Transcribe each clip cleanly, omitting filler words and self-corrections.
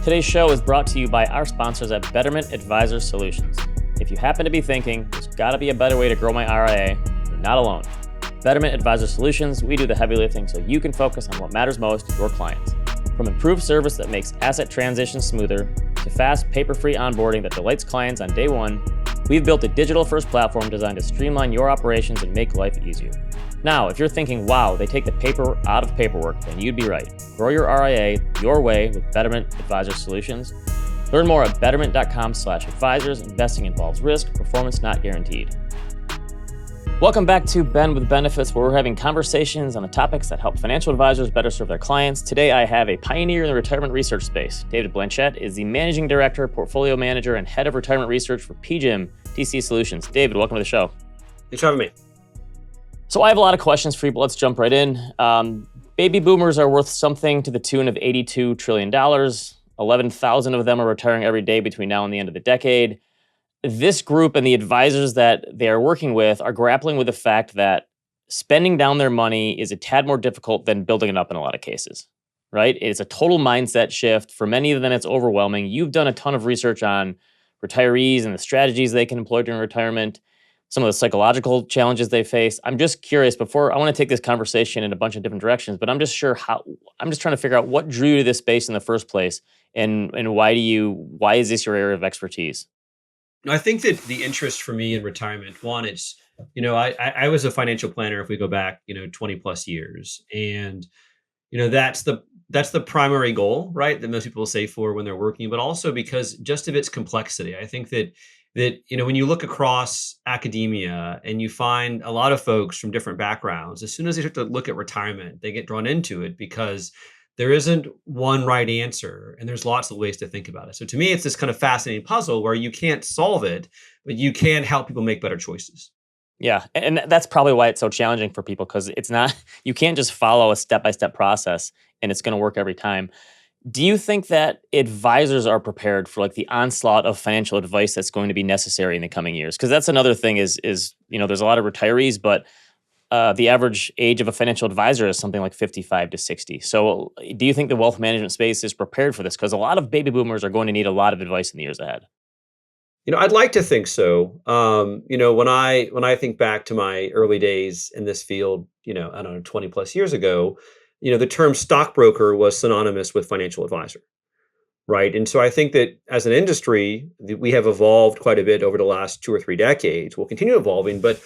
Today's show is brought to you by our sponsors at Betterment Advisor Solutions. If you happen to be thinking, there's got to be a better way to grow my RIA, you're not alone. Betterment Advisor Solutions, we do the heavy lifting so you can focus on what matters most to your clients. From improved service that makes asset transitions smoother, to fast, paper-free onboarding that delights clients on day one, we've built a digital-first platform designed to streamline your operations and make life easier. Now, if you're thinking, wow, they take the paper out of paperwork, then you'd be right. Grow your RIA your way with Betterment Advisor Solutions. Learn more at betterment.com/advisors. Investing involves risk, performance not guaranteed. Welcome back to Ben with Benefits, where we're having conversations on the topics that help financial advisors better serve their clients. Today, I have a pioneer in the retirement research space. David Blanchett is the Managing Director, Portfolio Manager, and Head of Retirement Research for PGIM DC Solutions. David, welcome to the show. Thanks for having me. So I have a lot of questions for people. Let's jump right in. Baby boomers are worth something to the tune of $82 trillion. 11,000 of them are retiring every day between now and the end of the decade. This group and the advisors that they are working with are grappling with the fact that spending down their money is a tad more difficult than building it up in a lot of cases, right? It's a total mindset shift. For many of them, it's overwhelming. You've done a ton of research on retirees and the strategies they can employ during retirement, some of the psychological challenges they face. I'm just curious, before I want to take this conversation in a bunch of different directions, but I'm just trying to figure out what drew you to this space in the first place, and why is this your area of expertise? I think that the interest for me in retirement, one, it's, I was a financial planner if we go back, 20 plus years. And, that's the primary goal, right? That most people save for when they're working, but also because just of its complexity. I think that when you look across academia and you find a lot of folks from different backgrounds, as soon as they start to look at retirement, they get drawn into it because there isn't one right answer, and there's lots of ways to think about it. So to me, it's this kind of fascinating puzzle where you can't solve it, but you can help people make better choices. Yeah, and that's probably why it's so challenging for people, because you can't just follow a step-by-step process and it's going to work every time. Do you think that advisors are prepared for the onslaught of financial advice that's going to be necessary in the coming years? Because that's another thing is there's a lot of retirees, but the average age of a financial advisor is something like 55 to 60. So do you think the wealth management space is prepared for this? Because a lot of baby boomers are going to need a lot of advice in the years ahead. I'd like to think so. When I think back to my early days in this field, I don't know, 20 plus years ago, the term stockbroker was synonymous with financial advisor, right? And so I think that as an industry, we have evolved quite a bit over the last 2 or 3 decades. We'll continue evolving, but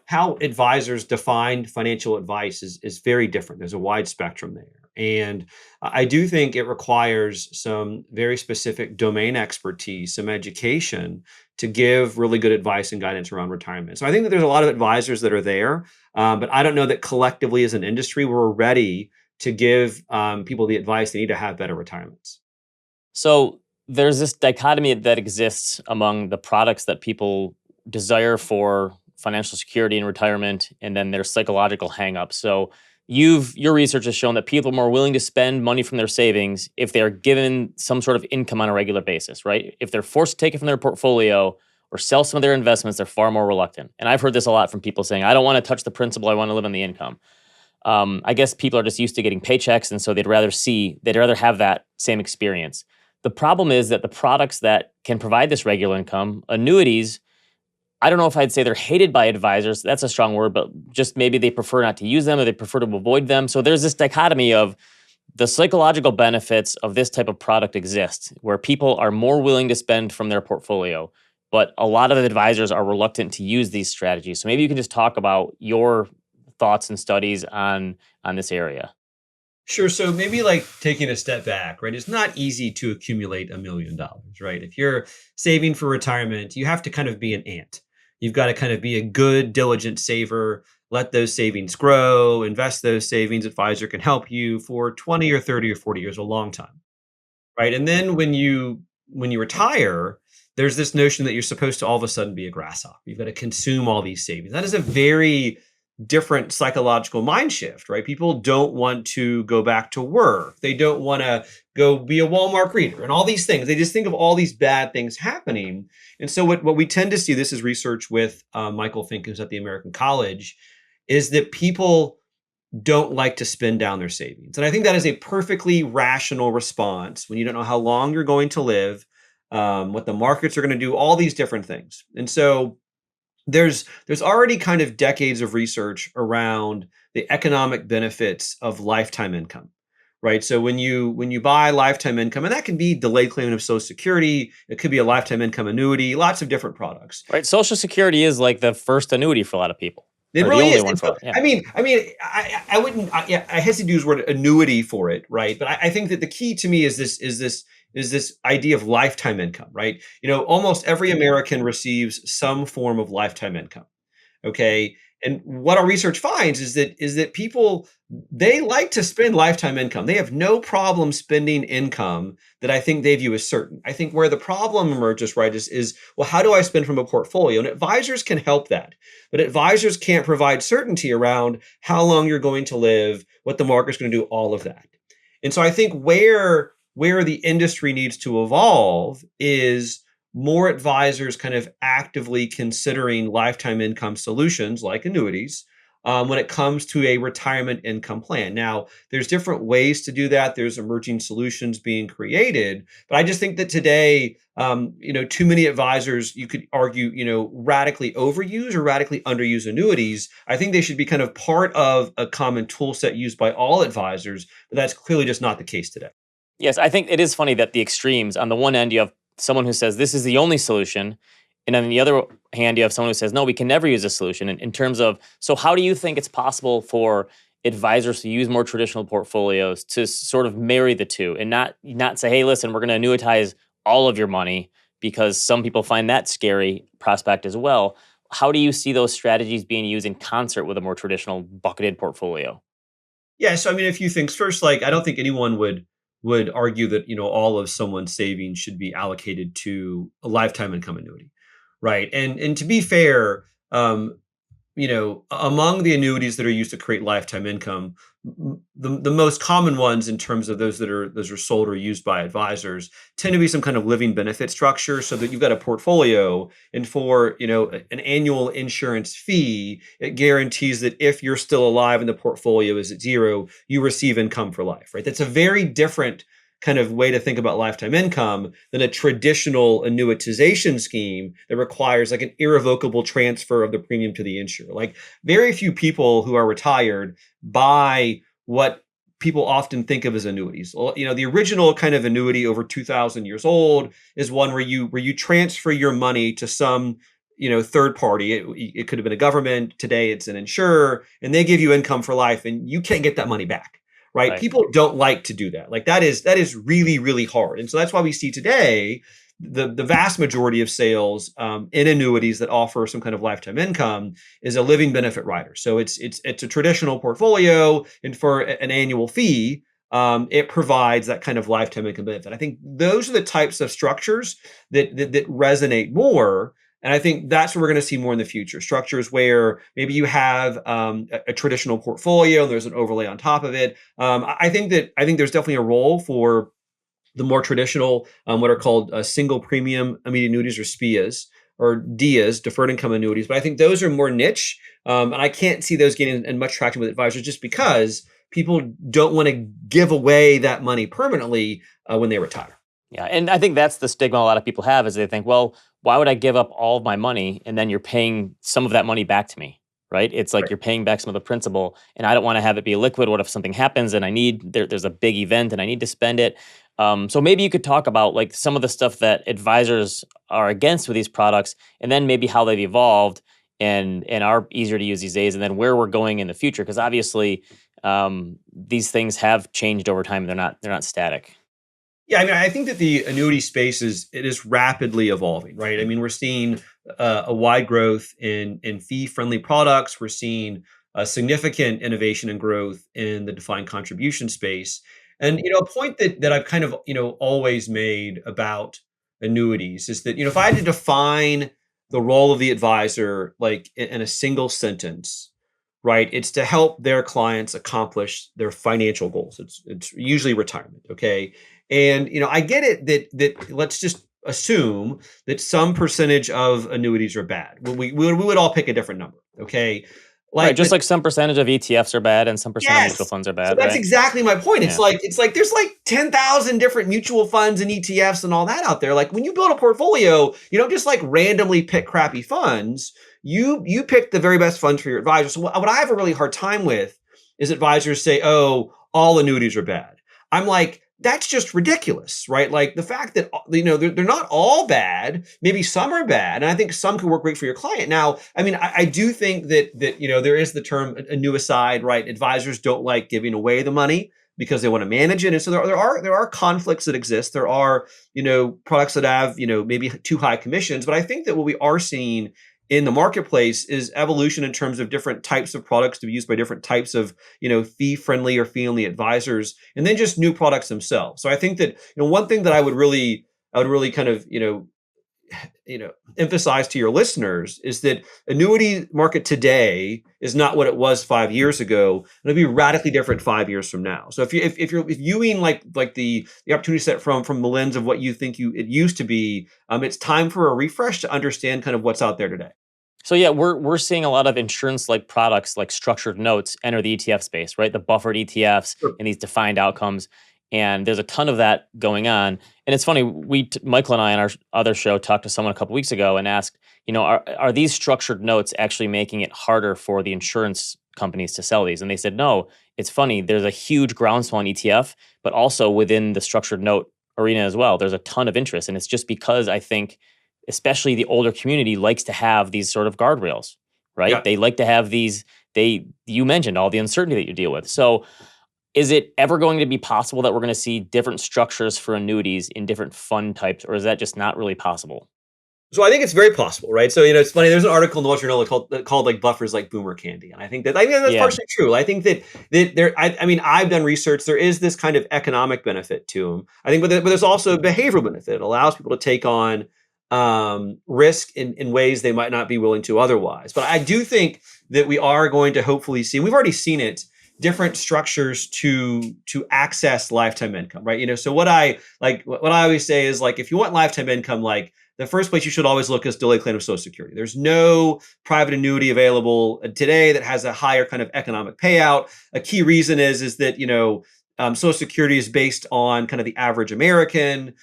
how advisors define financial advice is very different. There's a wide spectrum there. And I do think it requires some very specific domain expertise, some education to give really good advice and guidance around retirement. So I think that there's a lot of advisors that are there, but I don't know that collectively as an industry, we're ready to give people the advice they need to have better retirements. So there's this dichotomy that exists among the products that people desire for financial security in retirement, and then their psychological hangups. So your research has shown that people are more willing to spend money from their savings if they are given some sort of income on a regular basis, right? If they're forced to take it from their portfolio or sell some of their investments, they're far more reluctant. And I've heard this a lot from people saying, I don't want to touch the principal, I want to live on the income. I guess people are just used to getting paychecks, and so they'd rather have that same experience. The problem is that the products that can provide this regular income, annuities, I don't know if I'd say they're hated by advisors. That's a strong word, but just maybe they prefer not to use them or they prefer to avoid them. So there's this dichotomy of the psychological benefits of this type of product exist, where people are more willing to spend from their portfolio, but a lot of advisors are reluctant to use these strategies. So maybe you can just talk about your thoughts and studies on this area. Sure. So maybe taking a step back, right? It's not easy to accumulate $1 million, right? If you're saving for retirement, you have to kind of be an ant. You've got to kind of be a good, diligent saver, let those savings grow, invest those savings. Advisor can help you for 20 or 30 or 40 years, a long time, right? And then when you retire, there's this notion that you're supposed to all of a sudden be a grasshopper. You've got to consume all these savings. That is a very different psychological mind shift, right? People don't want to go back to work. They don't want to go be a Walmart greeter and all these things. They just think of all these bad things happening. And so what we tend to see, this is research with Michael Fink, who's at the American College, is that people don't like to spend down their savings. And I think that is a perfectly rational response when you don't know how long you're going to live, what the markets are going to do, all these different things. And so there's already kind of decades of research around the economic benefits of lifetime income, right? So when you buy lifetime income, and that can be delayed claimant of Social Security, it could be a lifetime income annuity, lots of different products. Right? Social Security is like the first annuity for a lot of people, It or the really only is. one And for a so, lot. Yeah. I wouldn't. Yeah, I hesitate to use the word annuity for it, right? But I think that the key to me is this idea of lifetime income, right? Almost every American receives some form of lifetime income. Okay. And what our research finds is that people, they like to spend lifetime income. They have no problem spending income that I think they view as certain. I think where the problem emerges, right, is well, how do I spend from a portfolio? And advisors can help that, but advisors can't provide certainty around how long you're going to live, what the market's going to do, all of that. And so I think where the industry needs to evolve is more advisors kind of actively considering lifetime income solutions like annuities when it comes to a retirement income plan. Now, there's different ways to do that. There's emerging solutions being created, but I just think that today, too many advisors, you could argue, radically overuse or radically underuse annuities. I think they should be kind of part of a common tool set used by all advisors, but that's clearly just not the case today. Yes, I think it is funny that the extremes, on the one end, you have someone who says this is the only solution. And on the other hand, you have someone who says, no, we can never use a solution in terms of, so how do you think it's possible for advisors to use more traditional portfolios to sort of marry the two and not say, hey, listen, we're going to annuitize all of your money because some people find that scary prospect as well. How do you see those strategies being used in concert with a more traditional bucketed portfolio? Yeah, so I mean, a few things. First, like I don't think anyone would argue that all of someone's savings should be allocated to a lifetime income annuity, right? And to be fair, among the annuities that are used to create lifetime income, the most common ones in terms of those are sold or used by advisors tend to be some kind of living benefit structure, so that you've got a portfolio, and for an annual insurance fee, it guarantees that if you're still alive and the portfolio is at zero, you receive income for life, right? That's a very different kind of way to think about lifetime income than a traditional annuitization scheme that requires like an irrevocable transfer of the premium to the insurer. Like very few people who are retired buy what people often think of as annuities. Well, the original kind of annuity over 2,000 years old is one where you transfer your money to some third party. It could have been a government. Today it's an insurer, and they give you income for life, and you can't get that money back, right? Right. People don't like to do that. Like that is really, really hard. And so that's why we see today the vast majority of sales in annuities that offer some kind of lifetime income is a living benefit rider. So it's a traditional portfolio, and for an annual fee, it provides that kind of lifetime income benefit. I think those are the types of structures that resonate more. And I think that's what we're going to see more in the future. Structures where maybe you have a traditional portfolio, and there's an overlay on top of it. I think there's definitely a role for the more traditional, what are called single premium immediate annuities, or SPIAs, or DIAs, deferred income annuities. But I think those are more niche, and I can't see those getting in much traction with advisors, just because people don't want to give away that money permanently when they retire. Yeah, and I think that's the stigma a lot of people have is they think, well, why would I give up all of my money and then you're paying some of that money back to me, right? It's like Right. you're paying back some of the principal, and I don't want to have it be liquid. What if something happens and there's a big event and I need to spend it? So maybe you could talk about like some of the stuff that advisors are against with these products, and then maybe how they've evolved and are easier to use these days, and then where we're going in the future, because obviously these things have changed over time. They're not static. Yeah, I mean, I think that the annuity space is rapidly evolving, right? I mean, we're seeing a wide growth in fee-friendly products. We're seeing a significant innovation and growth in the defined contribution space. And a point that I've kind of always made about annuities is that if I had to define the role of the advisor like in a single sentence, right? It's to help their clients accomplish their financial goals. It's usually retirement, okay? And I get it that let's just assume that some percentage of annuities are bad. We would all pick a different number, okay? Right, Like just like some percentage of ETFs are bad and some percent of mutual yes. funds are So bad, that's right? exactly my point. Yeah. It's like there's like 10,000 different mutual funds and ETFs and all that out there. Like when you build a portfolio, you don't just like randomly pick crappy funds. You pick the very best funds for your advisor. So what I have a really hard time with is advisors say, "Oh, all annuities are bad." I'm like, that's just ridiculous, right? Like the fact that they're not all bad. Maybe some are bad, and I think some can work great for your client. Now, I mean, I do think that there is the term annuicide, right? Advisors don't like giving away the money because they want to manage it, and so there are conflicts that exist. There are products that have maybe too high commissions, but I think that what we are seeing in the marketplace is evolution in terms of different types of products to be used by different types of fee friendly or fee only advisors, and then just new products themselves. So I think that one thing that I would really kind of emphasize to your listeners is that annuity market today is not what it was 5 years ago. It'll be radically different 5 years from now. So if you're viewing like the opportunity set from the lens of what you think it used to be, it's time for a refresh to understand kind of what's out there today. So yeah, we're seeing a lot of insurance-like products like structured notes enter the ETF space, right? The buffered ETFs Sure. and these defined outcomes, and there's a ton of that going on. And it's funny, Michael and I on our other show talked to someone a couple weeks ago and asked, are these structured notes actually making it harder for the insurance companies to sell these? And they said no. It's funny, there's a huge groundswell in ETF, but also within the structured note arena as well. There's a ton of interest, and it's just because I think especially the older community likes to have these sort of guardrails, right? Yeah. They like to have these, you mentioned all the uncertainty that you deal with. So is it ever going to be possible that we're going to see different structures for annuities in different fund types, or is that just not really possible? So I think it's very possible, right? So it's funny. There's an article in the Wall Street Journal called like buffers like boomer candy, and I think that's Yeah. partially true. I think that there. I mean, I've done research. There is this kind of economic benefit to them. I think, but there's also a behavioral benefit. It allows people to take on risk in ways they might not be willing to otherwise. But I do think that we are going to hopefully see. We've already seen it. Different structures to access lifetime income, right? So what I always say is like if you want lifetime income, like the first place you should always look is delayed claim of Social Security. There's no private annuity available today that has a higher kind of economic payout. A key reason is that Social Security is based on kind of the average American.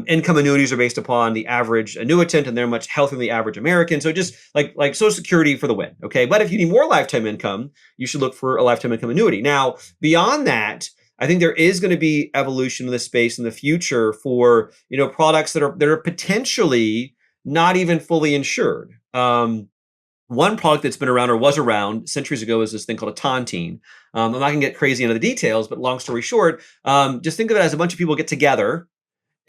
Income annuities are based upon the average annuitant, and they're much healthier than the average American. So just like Social Security for the win, okay? But if you need more lifetime income, you should look for a lifetime income annuity. Now, beyond that, I think there is going to be evolution in this space in the future for products that are potentially not even fully insured. One product that's been around or was around centuries ago is this thing called a tontine. I'm not going to get crazy into the details, but long story short, just think of it as a bunch of people get together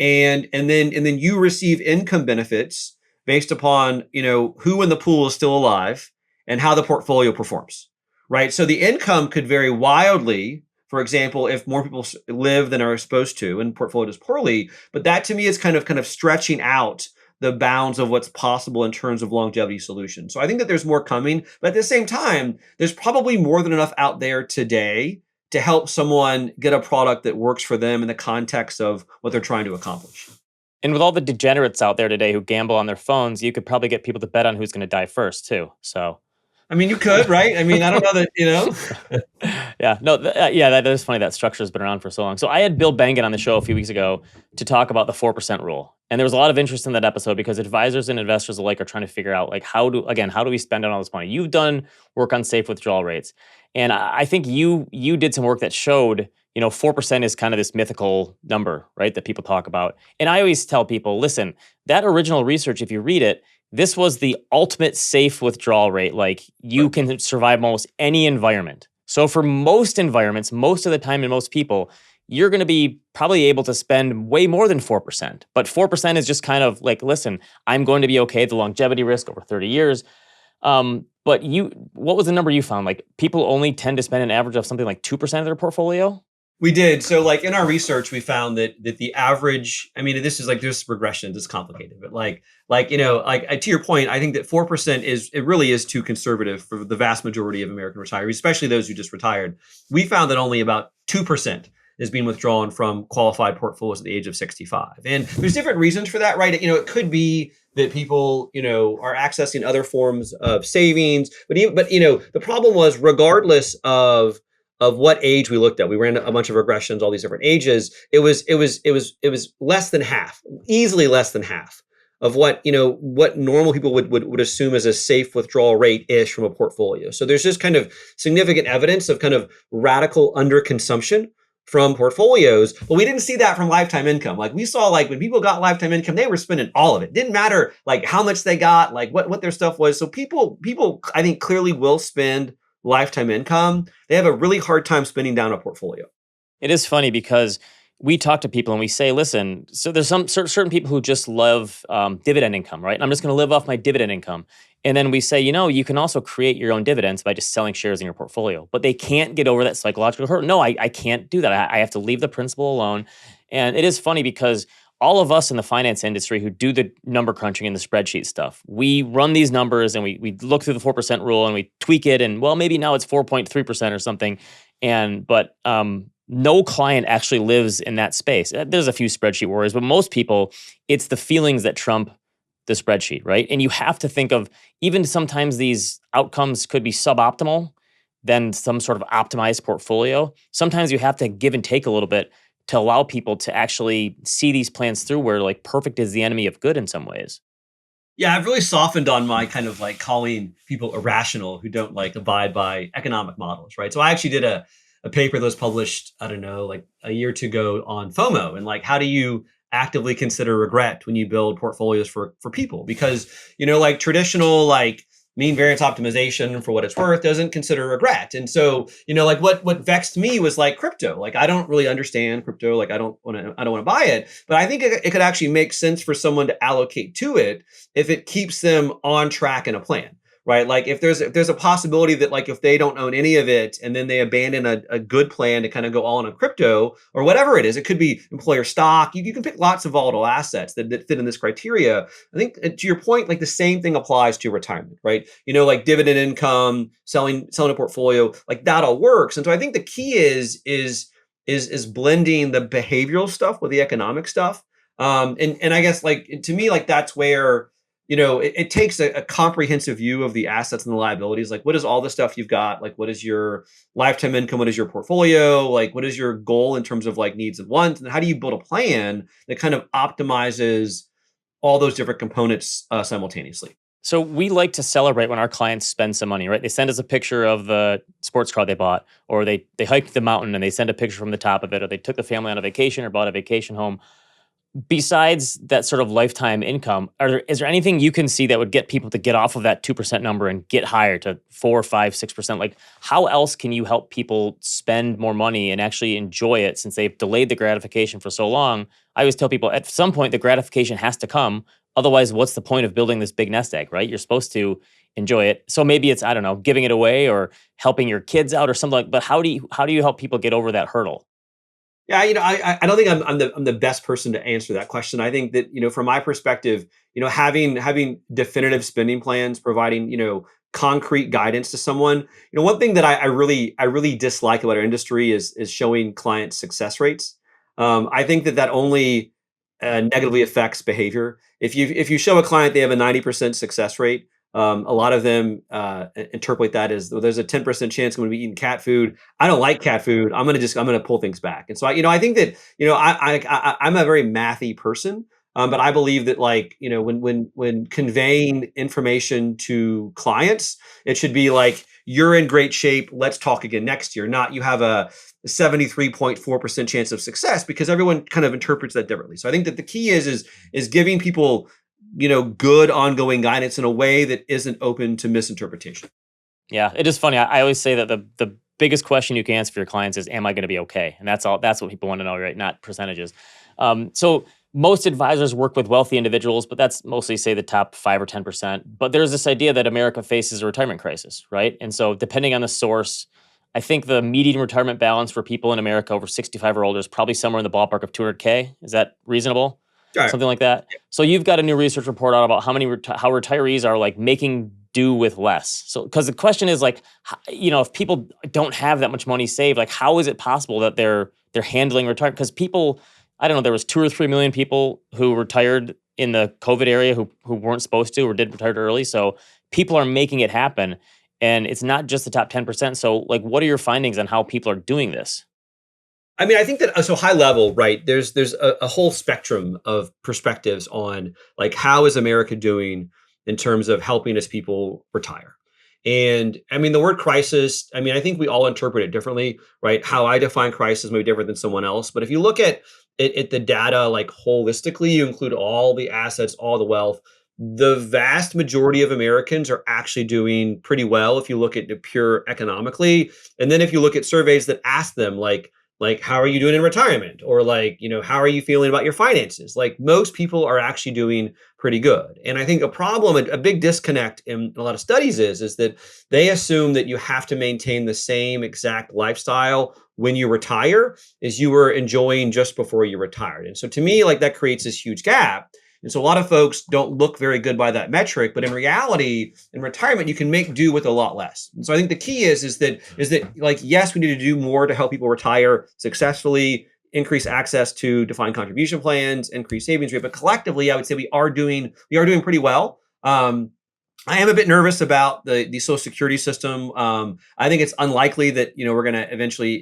and then you receive income benefits based upon who in the pool is still alive and how the portfolio performs, right? So the income could vary wildly. For example, if more people live than are supposed to and portfolio does poorly, but that to me is kind of stretching out the bounds of what's possible in terms of longevity solutions. So I think that there's more coming, but at the same time, there's probably more than enough out there today to help someone get a product that works for them in the context of what they're trying to accomplish. And with all the degenerates out there today who gamble on their phones, you could probably get people to bet on who's going to die first too. So I mean, you could, right? I mean, I don't know that. yeah, no, yeah, that is funny. That structure has been around for so long. So I had Bill Bengen on the show a few weeks ago to talk about the 4% rule, and there was a lot of interest in that episode because advisors and investors alike are trying to figure out like how do we spend on all this money? You've done work on safe withdrawal rates, and I think you did some work that showed 4% is kind of this mythical number, right? That people talk about, and I always tell people, listen, that original research, if you read it. This was the ultimate safe withdrawal rate. Like you can survive almost any environment. So for most environments, most of the time and most people, you're going to be probably able to spend way more than 4%. But 4% is just kind of like, listen, I'm going to be okay. The longevity risk over 30 years. But what was the number you found? Like people only tend to spend an average of something like 2% of their portfolio? We did. So like in our research, we found that the average, I mean, this is like there's regressions, it's complicated, but like to your point, I think that 4% really is too conservative for the vast majority of American retirees, especially those who just retired. We found that only about 2% is being withdrawn from qualified portfolios at the age of 65. And there's different reasons for that, right? It could be that people, are accessing other forms of savings, but the problem was, regardless of what age we looked at, we ran a bunch of regressions, all these different ages. It was less than half, easily less than half of what normal people would assume as a safe withdrawal rate ish from a portfolio. So there's just kind of significant evidence of kind of radical underconsumption from portfolios, but we didn't see that from lifetime income. Like, we saw, like, when people got lifetime income, they were spending all of it. Didn't matter like how much they got, like what their stuff was. So people I think clearly will spend lifetime income. They have a really hard time spending down a portfolio. It is funny because we talk to people and we say, listen, so there's some certain people who just love dividend income, right? And I'm just going to live off my dividend income. And then we say, you can also create your own dividends by just selling shares in your portfolio. But they can't get over that psychological hurdle. No, I can't do that. I have to leave the principal alone. And it is funny because all of us in the finance industry who do the number crunching and the spreadsheet stuff, we run these numbers and we look through the 4% rule and we tweak it. And well, maybe now it's 4.3% or something. But no client actually lives in that space. There's a few spreadsheet warriors, but most people, it's the feelings that trump the spreadsheet, right? And you have to think of, even sometimes these outcomes could be suboptimal than some sort of optimized portfolio. Sometimes you have to give and take a little bit to allow people to actually see these plans through, where like perfect is the enemy of good in some ways. Yeah, I've really softened on my kind of like calling people irrational who don't like abide by economic models, right? So I actually did a paper that was published, I don't know, like a year or two ago on FOMO, and like, how do you actively consider regret when you build portfolios for people? Because, like traditional like mean variance optimization, for what it's worth, doesn't consider regret. And so, like what vexed me was like crypto. Like, I don't really understand crypto. Like, I don't want to buy it, but I think it could actually make sense for someone to allocate to it if it keeps them on track in a plan. Right. Like, if there's a possibility that, like, if they don't own any of it and then they abandon a good plan to kind of go all in on crypto or whatever it is, it could be employer stock. You can pick lots of volatile assets that fit in this criteria. I think, to your point, like the same thing applies to retirement, right? Like dividend income, selling a portfolio, like that all works. And so I think the key is blending the behavioral stuff with the economic stuff. And I guess, like, to me, like, that's where, it takes a comprehensive view of the assets and the liabilities. Like, what is all the stuff you've got? Like, what is your lifetime income? What is your portfolio? Like, what is your goal in terms of like needs and wants? And how do you build a plan that kind of optimizes all those different components simultaneously? So we like to celebrate when our clients spend some money, right? They send us a picture of the sports car they bought, or they hiked the mountain and they send a picture from the top of it, or they took the family on a vacation or bought a vacation home. Besides that sort of lifetime income, is there anything you can see that would get people to get off of that 2% number and get higher to 4, 5, 6%? Like, how else can you help people spend more money and actually enjoy it, since they've delayed the gratification for so long? I always tell people, at some point the gratification has to come. Otherwise, what's the point of building this big nest egg, right? You're supposed to enjoy it. So maybe it's, I don't know, giving it away or helping your kids out or something like. But how do you help people get over that hurdle? Yeah, I don't think I'm the best person to answer that question. I think that, from my perspective, having definitive spending plans, providing, concrete guidance to someone. One thing that I really dislike about our industry is showing clients success rates. I think that only negatively affects behavior. If you show a client they have a 90% success rate, a lot of them interpret that as, well, there's a 10% chance I'm going to be eating cat food. I don't like cat food. I'm going to pull things back. And so I think that, I'm a very mathy person. But I believe that, like, when conveying information to clients, it should be like, you're in great shape. Let's talk again next year. Not, you have a 73.4% chance of success, because everyone kind of interprets that differently. So I think that the key is giving people, good ongoing guidance in a way that isn't open to misinterpretation. Yeah, it is funny. I always say that the biggest question you can answer for your clients is, am I going to be okay? And that's all. That's what people want to know, right? Not percentages. So most advisors work with wealthy individuals, but that's mostly, say, the top 5 or 10%. But there's this idea that America faces a retirement crisis, right? And so depending on the source, I think the median retirement balance for people in America over 65 or older is probably somewhere in the ballpark of 200K. Is that reasonable? Right. Something like that. So you've got a new research report out about how retirees are like making do with less. So, because the question is like, if people don't have that much money saved, like, how is it possible that they're they're handling retirement because people, I don't know, there was 2 or 3 million people who retired in the COVID area who weren't supposed to or did retire early. So people are making it happen, and it's not just the top 10%. So like, what are your findings on how people are doing this? I mean, I think that so high level, right? There's a whole spectrum of perspectives on like how is America doing in terms of helping its people retire. And I mean, the word crisis, I mean, I think we all interpret it differently, right? How I define crisis may be different than someone else. But if you look at the data like holistically, you include all the assets, all the wealth, the vast majority of Americans are actually doing pretty well if you look at it pure economically. And then if you look at surveys that ask them like how are you doing in retirement, or like how are you feeling about your finances, like most people are actually doing pretty good. And I think a problem, a big disconnect in a lot of studies is that they assume that you have to maintain the same exact lifestyle when you retire as you were enjoying just before you retired. And so to me, like that creates this huge gap. And so a lot of folks don't look very good by that metric, but in reality, in retirement, you can make do with a lot less. And so I think the key is that like, yes, we need to do more to help people retire successfully, increase access to defined contribution plans, increase savings rate. But collectively, I would say we are doing pretty well. I am a bit nervous about the Social Security system. I think it's unlikely that we're going to eventually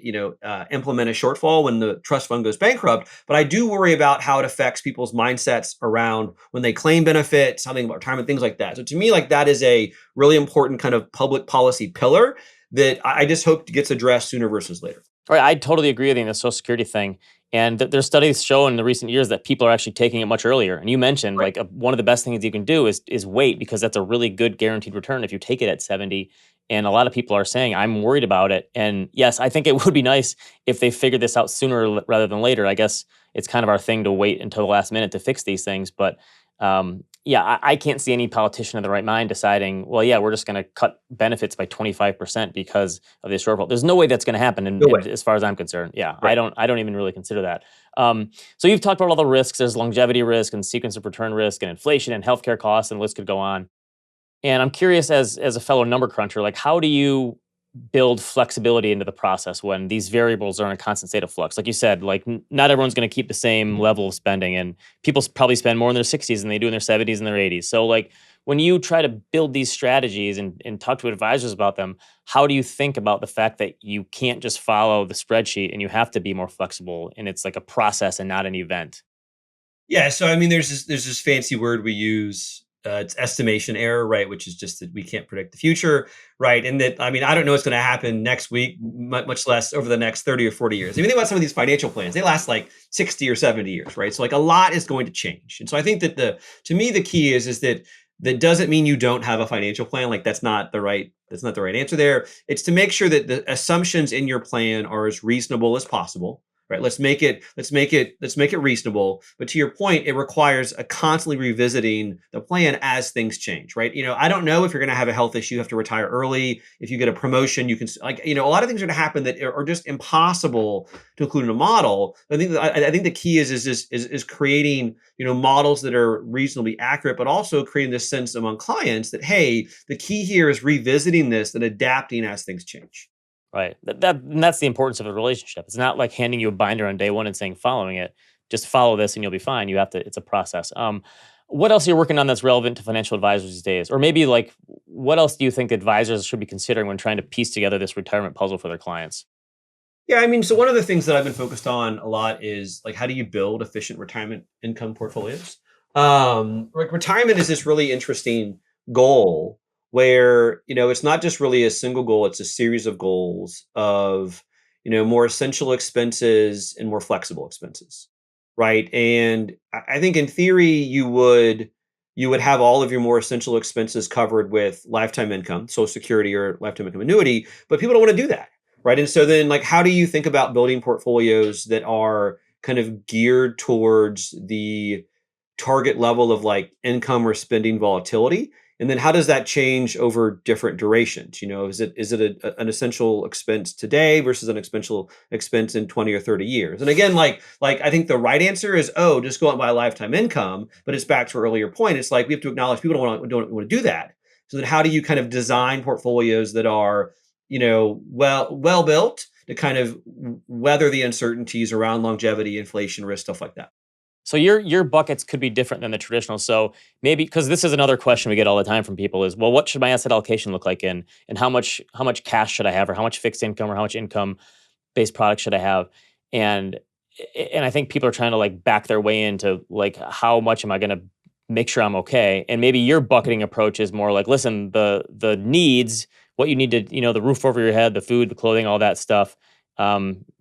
implement a shortfall when the trust fund goes bankrupt. But I do worry about how it affects people's mindsets around when they claim benefits, something about retirement, things like that. So to me, like that is a really important kind of public policy pillar that I just hope gets addressed sooner versus later. All right, I totally agree with you on the Social Security thing. And there's studies show in the recent years that people are actually taking it much earlier. And you mentioned Right. like one of the best things you can do is wait, because that's a really good guaranteed return if you take it at 70. And a lot of people are saying, I'm worried about it. And yes, I think it would be nice if they figured this out sooner rather than later. I guess it's kind of our thing to wait until the last minute to fix these things. But yeah, I can't see any politician in the right mind deciding, well, yeah, we're just going to cut benefits by 25% because of this shortfall. There's no way that's going to happen, No way. as far as I'm concerned. Yeah, I Right. don't even really consider that. So you've talked about all the risks. There's longevity risk and sequence of return risk and inflation and healthcare costs, and the list could go on. And I'm curious, as a fellow number cruncher, like how do you build flexibility into the process when these variables are in a constant state of flux? Like you said, like not everyone's going to keep the same level of spending, and people probably spend more in their 60s than they do in their 70s and their 80s. So like when you try to build these strategies and talk to advisors about them, how do you think about the fact that you can't just follow the spreadsheet and you have to be more flexible, and it's like a process and not an event? Yeah, so I mean, there's this fancy word we use. It's estimation error, right? Which is just that we can't predict the future, right? And that I mean, I don't know what's going to happen next week, much less over the next 30 or 40 years. If you think about some of these financial plans, they last like 60 or 70 years, right? So like a lot is going to change. And so I think that to me the key is that doesn't mean you don't have a financial plan. Like that's not the right answer there. It's to make sure that the assumptions in your plan are as reasonable as possible. Right. Let's make it reasonable. But to your point, it requires a constantly revisiting the plan as things change. Right. I don't know if you're going to have a health issue, you have to retire early. If you get a promotion, you can like, a lot of things are going to happen that are just impossible to include in a model. I think the key is creating, models that are reasonably accurate, but also creating this sense among clients that, hey, the key here is revisiting this and adapting as things change. Right. And that's the importance of a relationship. It's not like handing you a binder on day one and saying following it. Just follow this and you'll be fine. You have to. It's a process. What else are you working on that's relevant to financial advisors these days? Or maybe like, what else do you think advisors should be considering when trying to piece together this retirement puzzle for their clients? Yeah, I mean, so one of the things that I've been focused on a lot is like how do you build efficient retirement income portfolios? Like retirement is this really interesting goal where, it's not just really a single goal, it's a series of goals of, more essential expenses and more flexible expenses. Right. And I think in theory you would have all of your more essential expenses covered with lifetime income, social security or lifetime income annuity, but people don't want to do that. Right. And so then like how do you think about building portfolios that are kind of geared towards the target level of like income or spending volatility? And then how does that change over different durations? Is it an essential expense today versus an essential expense in 20 or 30 years? And again, like I think the right answer is, oh, just go out and buy a lifetime income. But it's back to our earlier point. It's like we have to acknowledge people don't want to do that. So then how do you kind of design portfolios that are, well built to kind of weather the uncertainties around longevity, inflation risk, stuff like that. So your buckets could be different than the traditional. So maybe because this is another question we get all the time from people is, well, what should my asset allocation look like in, and how much cash should I have, or how much fixed income, or how much income based product should I have? And and I think people are trying to like back their way into like how much am I going to make sure I'm okay? And maybe your bucketing approach is more like, listen, the needs, what you need to, the roof over your head, the food, the clothing, all that stuff,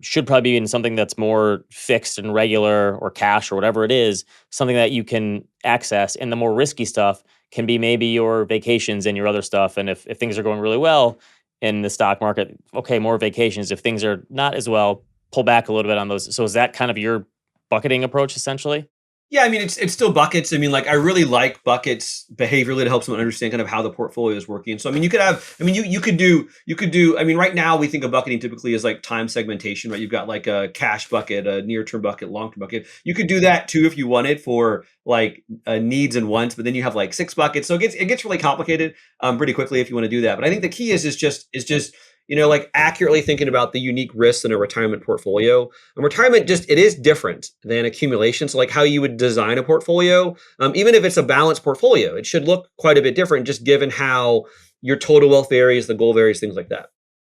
should probably be in something that's more fixed and regular, or cash, or whatever it is, something that you can access. And the more risky stuff can be maybe your vacations and your other stuff. And if things are going really well in the stock market, okay, more vacations. If things are not as well, pull back a little bit on those. So is that kind of your bucketing approach essentially? Yeah, I mean, it's still buckets. I mean, like I really like buckets behaviorally to help someone understand kind of how the portfolio is working. So I mean, you could do. I mean, right now we think of bucketing typically as like time segmentation, right? You've got like a cash bucket, a near-term bucket, long-term bucket. You could do that too if you wanted for like needs and wants, but then you have like 6 buckets. So it gets really complicated pretty quickly if you want to do that. But I think the key is just like accurately thinking about the unique risks in a retirement portfolio. And retirement it is different than accumulation. So like how you would design a portfolio, even if it's a balanced portfolio, it should look quite a bit different just given how your total wealth varies, the goal varies, things like that.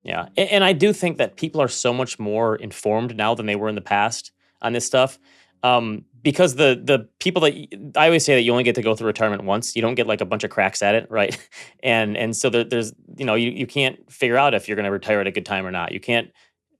Yeah. And I do think that people are so much more informed now than they were in the past on this stuff. Because the people I always say that you only get to go through retirement once. You don't get like a bunch of cracks at it, right? And so there's you can't figure out if you're going to retire at a good time or not. You can't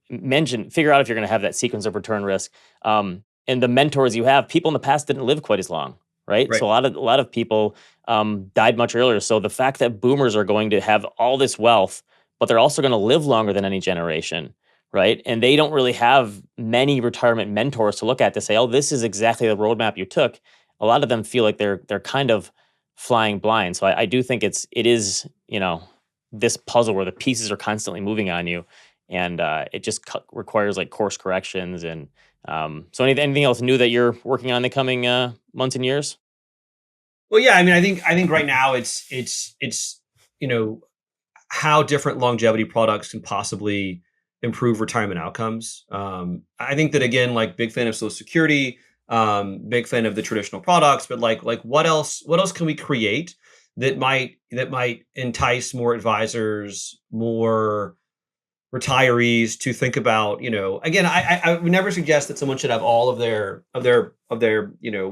figure out if you're going to have that sequence of return risk. And the mentors you have, people in the past didn't live quite as long, right? Right. So a lot of people died much earlier. So the fact that boomers are going to have all this wealth, but they're also going to live longer than any generation, right? And they don't really have many retirement mentors to look at to say, oh, this is exactly the roadmap you took. A lot of them feel like they're kind of flying blind. So I do think it is this puzzle where the pieces are constantly moving on you, and it just requires like course corrections. And so anything else new that you're working on in the coming months and years? Well, yeah, I mean, I think right now it's how different longevity products can possibly improve retirement outcomes. I think that again, like big fan of Social Security, big fan of the traditional products, but like what else can we create that might entice more advisors, more retirees to think about, again, I would never suggest that someone should have all of their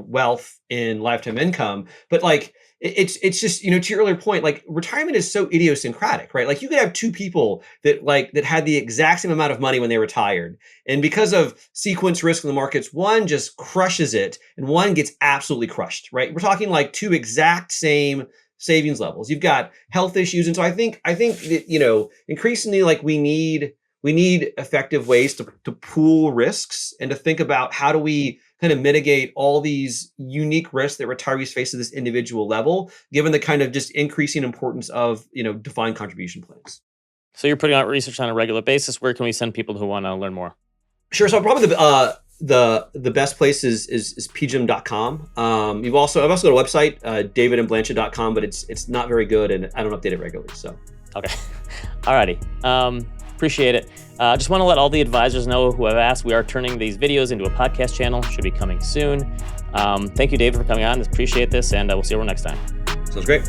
wealth in lifetime income, but like it's just, to your earlier point, like retirement is so idiosyncratic, right? Like you could have 2 people that had the exact same amount of money when they retired. And because of sequence risk in the markets, one just crushes it and one gets absolutely crushed, right? We're talking like 2 exact same savings levels. You've got health issues. And so I think that, increasingly like we need effective ways to pool risks and to think about how do we kind of mitigate all these unique risks that retirees face at this individual level, given the kind of just increasing importance of, defined contribution plans. So you're putting out research on a regular basis. Where can we send people who want to learn more? Sure. So probably the best place is PGIM.com. I've also got a website, davidandblanchett.com, but it's not very good and I don't update it regularly. So okay. Alrighty. Appreciate it. Just want to let all the advisors know who have asked, we are turning these videos into a podcast channel. Should be coming soon. Thank you, David, for coming on. Appreciate this, and we'll see you next time. Sounds great.